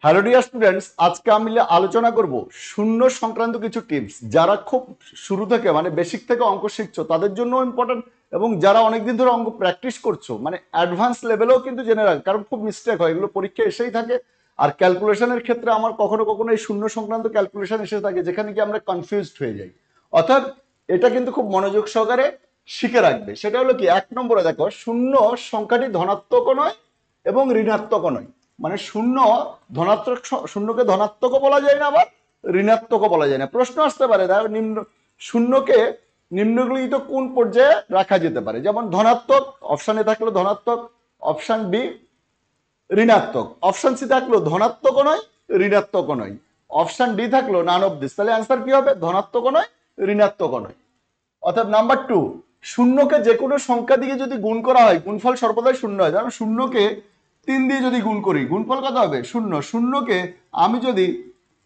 Hello dear students, আজকে আমি আলোচনা করব শূন্য সংক্রান্ত কিছু টিপস। যারা খুব শুরু থেকে মানে বেসিক থেকে অঙ্ক শিখছো তাদের জন্য ইম্পর্টেন্ট, এবং যারা অনেকদিন ধরে অঙ্ক প্র্যাকটিস করছো মানে অ্যাডভান্স লেভেলেও কিন্তু জেনে রাখ, কারণ খুব মিস্টেক হয়, এগুলো পরীক্ষা এসেই থাকে। আর ক্যালকুলেশনের ক্ষেত্রে আমার কখনো কখনো এই শূন্য সংক্রান্ত ক্যালকুলেশন এসে থাকে যেখানে কি আমরা কনফিউজড হয়ে যাই। অর্থাৎ এটা কিন্তু খুব মনোযোগ সহকারে শিখে রাখবে। সেটা হলো কি, এক নম্বরে দেখো, শূন্য সংখ্যাটি ধনাত্মকও নয় এবং ঋণাত্মকও নয়। মানে শূন্য ধনাত্মক, শূন্যকে ধনাত্মকও বলা যায় না, আবার ঋণাত্মকও বলা যায় না। প্রশ্ন আসতে পারে, দেখো নিম্ন শূন্যকে নিম্নলিখিত কোন পর্যায়ে রাখা যেতে পারে? যেমন ধনাত্মক অপশানে থাকলো ধনাত্মক, অপশান বি ঋণাত্মক, অপশান সি থাকলো ধনাত্মকও নয় ঋণাত্মকও নয়, অপশান ডি থাকলো নান অফ দিস। তাহলে অ্যান্সার কি হবে? ধনাত্মকও নয় ঋণাত্মকও নয়। অর্থাৎ নাম্বার টু, শূন্যকে যে কোনো সংখ্যা দিয়ে যদি গুণ করা হয় গুণফল সর্বদাই শূন্য হয়। যেমন শূন্যকে 3 দিয়ে যদি গুণ করি গুণফল কত হবে? শূন্য। শূন্যকে আমি যদি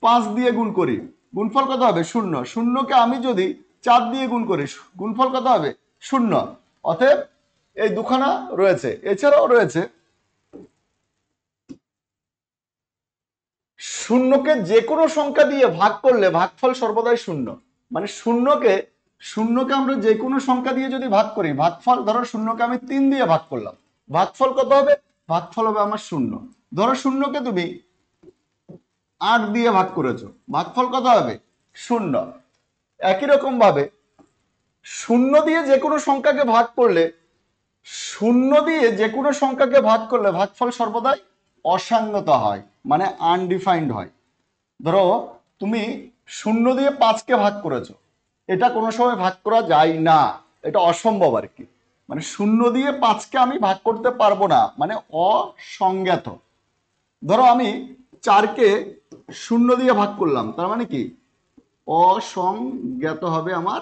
5 দিয়ে গুণ করি গুণফল কত হবে? শূন্য। শূন্যকে আমি যদি 4 দিয়ে গুণ করি গুণফল কত হবে? শূন্য। অতএব এই দুখানা রয়েছে। এছাড়াও রয়েছে শূন্যকে যে কোনো সংখ্যা দিয়ে ভাগ করলে ভাগফল সর্বদাই শূন্য। মানে শূন্যকে আমরা যে কোনো সংখ্যা দিয়ে যদি ভাগ করি ভাগফল, ধরো শূন্যকে আমি 3 দিয়ে ভাগ করলাম, ভাগফল কত হবে? ভাগফল হবে আমার শূন্য। ধরো শূন্যকে তুমি 8 দিয়ে ভাগ করেছো, ভাগফল কত হবে? শূন্য। একই রকম ভাবে শূন্য দিয়ে যে কোনো সংখ্যাকে ভাগ করলে ভাগফল সর্বদাই অসাঙ্গত হয়, মানে আনডিফাইন্ড হয়। ধরো তুমি 0 দিয়ে 5কে ভাগ করেছো, এটা কোনো সময় ভাগ করা যায় না, এটা অসম্ভব আর কি। মানে 0 দিয়ে 5কে আমি ভাগ করতে পারবো না, মানে অসংজ্ঞাত। ধরো আমি 4কে 0 দিয়ে ভাগ করলাম, তার মানে কি? অসংজ্ঞাত হবে আমার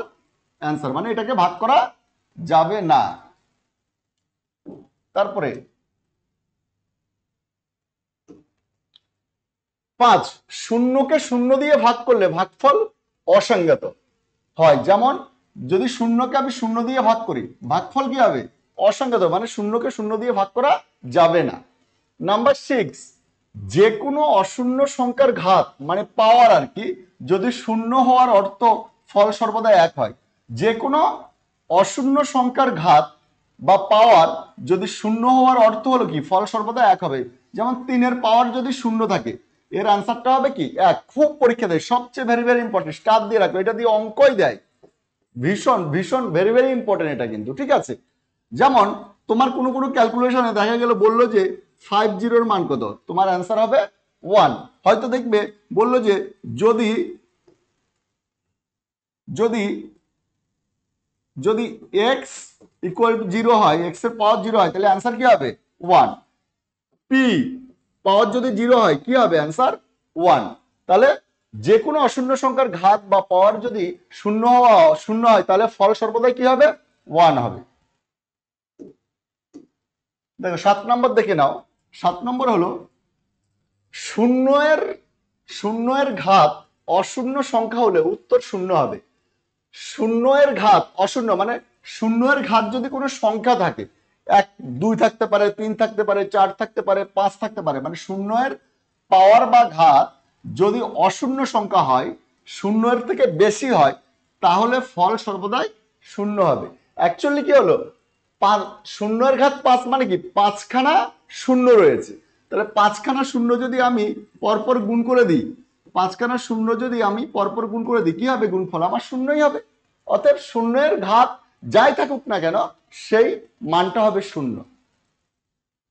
অ্যান্সার, মানে এটাকে ভাগ করা যাবে না। তারপরে 5, 0কে 0 দিয়ে ভাগ করলে ভাগফল অসংজ্ঞাত হয়। যেমন যদি শূন্যকে আমি 0 দিয়ে ভাগ করি ভাগফল কি হবে? অসংজ্ঞাত, মানে শূন্যকে 0 দিয়ে ভাগ করা যাবে না। নাম্বার 6, যে কোনো অশূন্য সংখ্যার ঘাত মানে পাওয়ার আর কি, যদি শূন্য হওয়ার অর্থ ফল সর্বদা এক হয়। যে কোনো অশূন্য সংখ্যার ঘাত বা পাওয়ার যদি শূন্য হওয়ার অর্থ হলো কি, ফল সর্বদা এক হবে। যেমন 3-এর পাওয়ার যদি শূন্য থাকে এর আনসারটা হবে কি? এক। খুব পরীক্ষা দেয়, সবচেয়ে ভেরি ভেরি ইম্পর্টেন্ট, স্টার দিয়ে রাখো, এটা দিয়ে অঙ্কই দেয়। ভীষণ ভীষণ ভেরি ভেরি ইম্পর্টেন্ট এটা কিন্তু, ঠিক আছে? যেমন তোমার কোনো কোনো ক্যালকুলেশনে দেখা গেল বললো যে 50 মান কত, তোমার অ্যান্সার হবে 1। হয়তো দেখবে বললো যে যদি যদি যদি x ইকুয়াল টু 0 হয়, x এর পাওয়ার 0 হয়, তাহলে অ্যান্সার কি হবে? 1। পি পাওয়ার যদি 0 হয় কি হবে? অ্যান্সার 1। তাহলে যে কোনো অশূন্য সংখ্যার ঘাত বা পাওয়ার যদি শূন্য হয় তাহলে ফল সর্বদাই কি হবে? 1 হবে। দেখো 7 নম্বর দেখে নাও। 7 নম্বর হলো শূন্য এর শূন্য এর ঘাত অশূন্য সংখ্যা হলে উত্তর শূন্য হবে। শূন্য এর ঘাত অশূন্য, মানে শূন্য এর ঘাত যদি কোনো সংখ্যা থাকে, 1 2 থাকতে পারে, 3 থাকতে পারে, 4 থাকতে পারে, 5 থাকতে পারে, মানে শূন্য এর পাওয়ার বা ঘাত যদি অশূন্য সংখ্যা হয়, শূন্য এর থেকে বেশি হয়, তাহলে ফল সর্বদাই শূন্য হবে। অ্যাকচুয়ালি কি হলো, শূন্য এর ঘাত 5 মানে কি? 5খানা শূন্য রয়েছে। তাহলে 5খানা শূন্য যদি আমি পরপর গুণ করে দিই, 5খানা শূন্য যদি আমি পরপর গুণ করে দিই কি হবে? গুণফল আমার শূন্যই হবে। অতএব শূন্যের ঘাত যাই থাকুক না কেন সেই মানটা হবে শূন্য।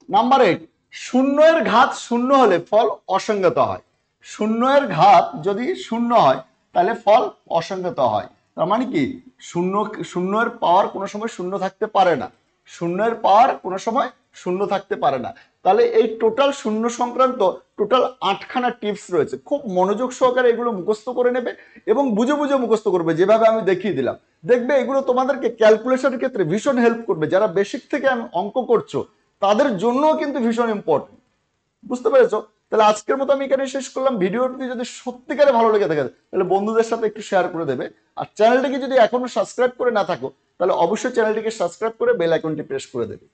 নাম্বার 8, শূন্যের ঘাত শূন্য হলে ফল অসংগত হয়। শূন্যের ঘাত যদি শূন্য হয় তাহলে ফল অসংগত হয়। তার মানে কি? শূন্যের পাওয়ার কোনো সময় শূন্য থাকতে পারে না, শূন্যের পাওয়ার কোনো সময় শূন্য থাকতে পারে না। তাহলে এই টোটাল শূন্য সংক্রান্ত টোটাল 8খানা টিপস রয়েছে। খুব মনোযোগ সহকারে এগুলো মুখস্থ করে নেবে এবং বুঝে বুঝে মুখস্থ করবে, যেভাবে আমি দেখিয়ে দিলাম। দেখবে এগুলো তোমাদেরকে ক্যালকুলেশনের ক্ষেত্রে ভীষণ হেল্প করবে। যারা বেসিক থেকে অঙ্ক করছো তাদের জন্য কিন্তু ভীষণ ইম্পর্টেন্ট। বুঝতে পেরেছো? তাহলে আজকের মতো আমি এখানে শেষ করলাম। ভিডিওটি যদি সত্যিকারে ভালো লেগে থাকে তাহলে বন্ধুদের সাথে একটু শেয়ার করে দেবে। আর চ্যানেলটিকে যদি এখনো সাবস্ক্রাইব করে না থাকো তাহলে অবশ্যই চ্যানেলটিকে সাবস্ক্রাইব করে বেল আইকনটি প্রেস করে দেবে।